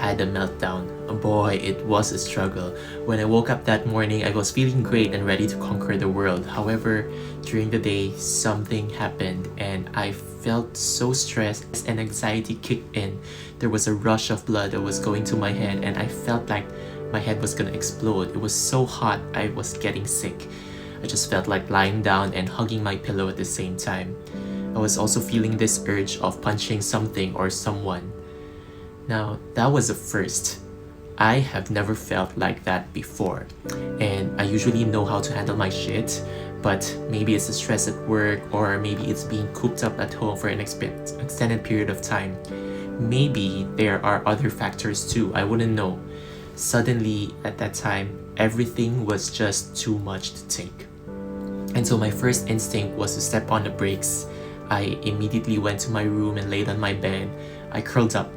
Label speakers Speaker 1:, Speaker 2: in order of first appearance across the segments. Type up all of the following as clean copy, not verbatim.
Speaker 1: had a meltdown. Boy, it was a struggle. When I woke up that morning, I was feeling great and ready to conquer the world. However, during the day, something happened and I felt so stressed and anxiety kicked in. There was a rush of blood that was going to my head and I felt like my head was gonna explode. It was so hot, I was getting sick. I just felt like lying down and hugging my pillow at the same time. I was also feeling this urge of punching something or someone. Now, that was a first. I have never felt like that before, and I usually know how to handle my shit, but maybe it's the stress at work or maybe it's being cooped up at home for an extended period of time. Maybe there are other factors too, I wouldn't know. Suddenly, at that time, everything was just too much to take. And so my first instinct was to step on the brakes. I immediately went to my room and laid on my bed. I curled up.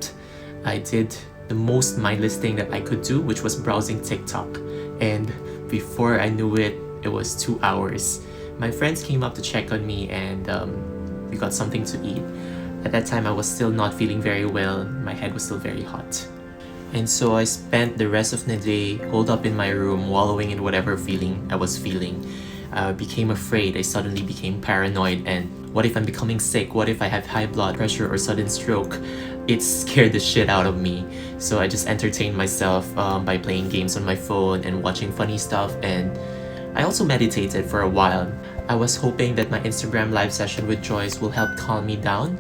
Speaker 1: I did the most mindless thing that I could do, which was browsing TikTok. And before I knew it, it was 2 hours. My friends came up to check on me and we got something to eat. At that time, I was still not feeling very well. My head was still very hot. And so I spent the rest of the day holed up in my room, wallowing in whatever feeling I was feeling. I became afraid. I suddenly became paranoid. And what if I'm becoming sick? What if I have high blood pressure or sudden stroke? It scared the shit out of me. So I just entertained myself by playing games on my phone and watching funny stuff. And I also meditated for a while. I was hoping that my Instagram live session with Joyce will help calm me down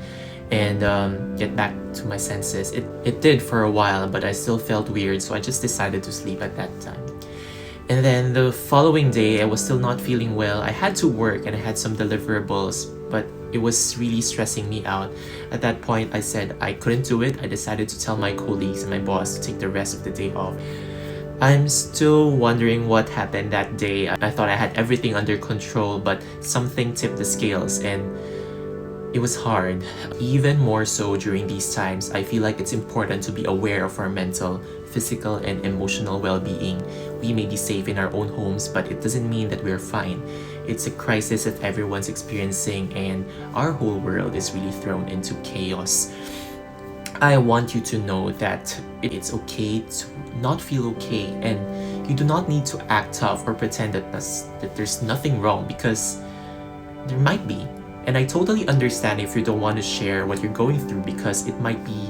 Speaker 1: and get back to my senses. It did for a while, but I still felt weird, so I just decided to sleep at that time. And then the following day, I was still not feeling well. I had to work and I had some deliverables, but it was really stressing me out. At that point, I said I couldn't do it. I decided to tell my colleagues and my boss to take the rest of the day off. I'm still wondering what happened that day. I thought I had everything under control, but something tipped the scales and it was hard. Even more so during these times, I feel like it's important to be aware of our mental, physical, and emotional well-being. We may be safe in our own homes, but it doesn't mean that we're fine. It's a crisis that everyone's experiencing and our whole world is really thrown into chaos. I want you to know that it's okay to not feel okay and you do not need to act tough or pretend that there's nothing wrong, because there might be. And I totally understand if you don't want to share what you're going through because it might be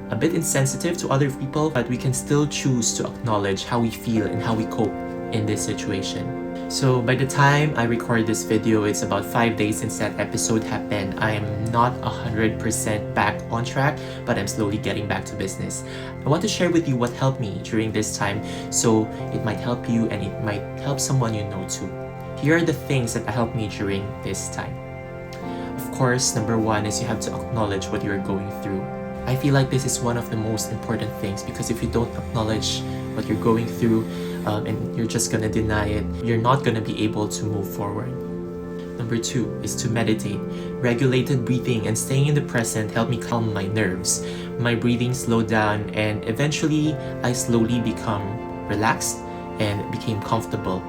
Speaker 1: a bit insensitive to other people, but we can still choose to acknowledge how we feel and how we cope in this situation. So by the time I record this video, it's about 5 days since that episode happened. I am not 100% back on track, but I'm slowly getting back to business. I want to share with you what helped me during this time, so it might help you and it might help someone you know too. Here are the things that helped me during this time. Of course, number one is you have to acknowledge what you're going through. I feel like this is one of the most important things, because if you don't acknowledge what you're going through and you're just gonna deny it, you're not gonna be able to move forward. Number two is to meditate. Regulated breathing and staying in the present helped me calm my nerves. My breathing slowed down and eventually I slowly become relaxed and became comfortable.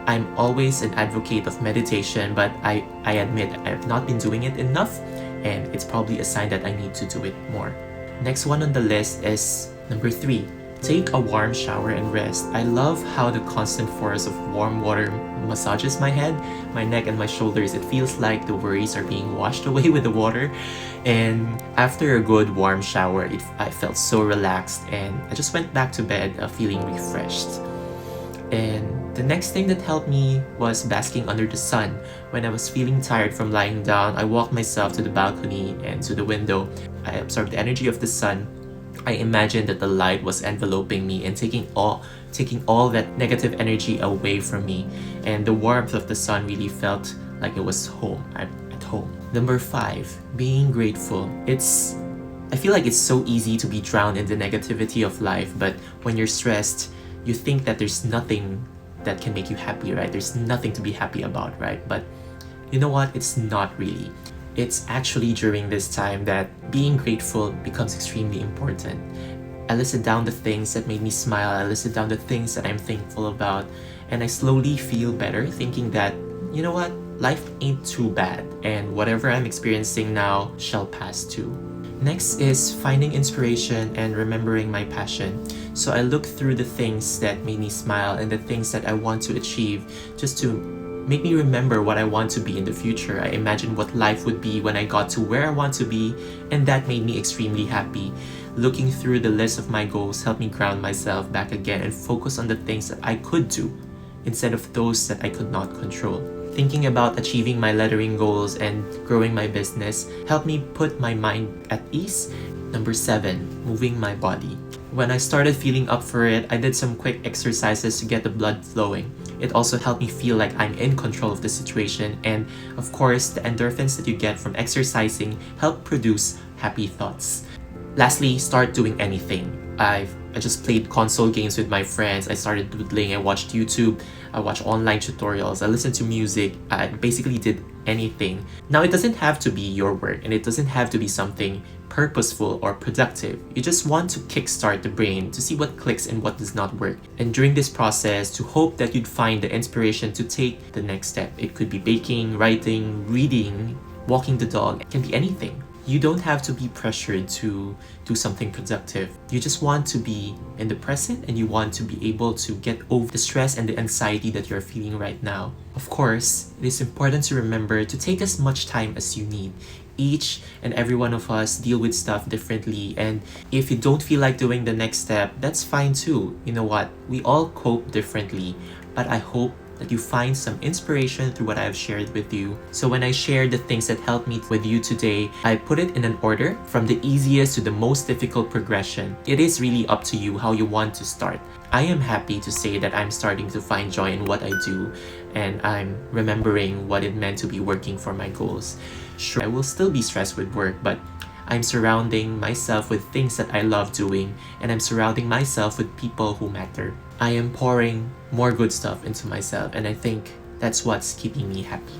Speaker 1: I'm always an advocate of meditation, but I admit I have not been doing it enough, and it's probably a sign that I need to do it more. Next one on the list is number three. Take a warm shower and rest. I love how the constant force of warm water massages my head, my neck, and my shoulders. It feels like the worries are being washed away with the water. And after a good warm shower, I felt so relaxed and I just went back to bed feeling refreshed. And the next thing that helped me was basking under the sun. When I was feeling tired from lying down, I walked myself to the balcony and to the window. I absorbed the energy of the sun. I imagined that the light was enveloping me and taking all that negative energy away from me. And the warmth of the sun really felt like it was home, at home. Number five, being grateful. I feel like it's so easy to be drowned in the negativity of life, but when you're stressed, you think that there's nothing that can make you happy, right? There's nothing to be happy about, right? But you know what? It's not really. It's actually during this time that being grateful becomes extremely important. I listed down the things that made me smile. I listed down the things that I'm thankful about. And I slowly feel better thinking that, you know what? Life ain't too bad. And whatever I'm experiencing now shall pass too. Next is finding inspiration and remembering my passion. So I look through the things that made me smile and the things that I want to achieve just to make me remember what I want to be in the future. I imagine what life would be when I got to where I want to be, and that made me extremely happy. Looking through the list of my goals helped me ground myself back again and focus on the things that I could do instead of those that I could not control. Thinking about achieving my lettering goals and growing my business helped me put my mind at ease. Number 7, moving my body. When I started feeling up for it, I did some quick exercises to get the blood flowing. It also helped me feel like I'm in control of the situation, and of course, the endorphins that you get from exercising help produce happy thoughts. Lastly, start doing anything. I just played console games with my friends. I started doodling. I watched YouTube. I watched online tutorials. I listened to music. I basically did anything. Now, it doesn't have to be your work, and it doesn't have to be something purposeful or productive. You just want to kickstart the brain to see what clicks and what does not work. And during this process, to hope that you'd find the inspiration to take the next step. It could be baking, writing, reading, walking the dog. It can be anything. You don't have to be pressured to do something productive. You just want to be in the present, and you want to be able to get over the stress and the anxiety that you're feeling right now. Of course, it is important to remember to take as much time as you need. Each and every one of us deal with stuff differently, and if you don't feel like doing the next step, that's fine too. You know what? We all cope differently, but I hope that you find some inspiration through what I've shared with you. So when I share the things that helped me with you today, I put it in an order from the easiest to the most difficult progression. It is really up to you how you want to start. I am happy to say that I'm starting to find joy in what I do, and I'm remembering what it meant to be working for my goals. Sure, I will still be stressed with work, but I'm surrounding myself with things that I love doing, and I'm surrounding myself with people who matter. I am pouring more good stuff into myself, and I think that's what's keeping me happy.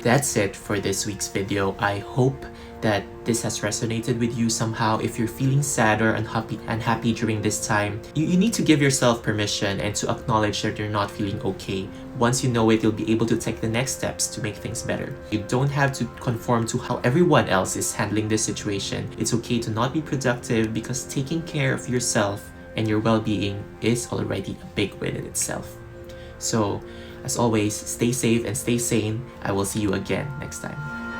Speaker 1: That's it for this week's video. I hope that this has resonated with you somehow. If you're feeling sad or unhappy during this time, you need to give yourself permission and to acknowledge that you're not feeling okay. Once you know it, you'll be able to take the next steps to make things better. You don't have to conform to how everyone else is handling this situation. It's okay to not be productive, because taking care of yourself and your well-being is already a big win in itself. So, as always, stay safe and stay sane. I will see you again next time.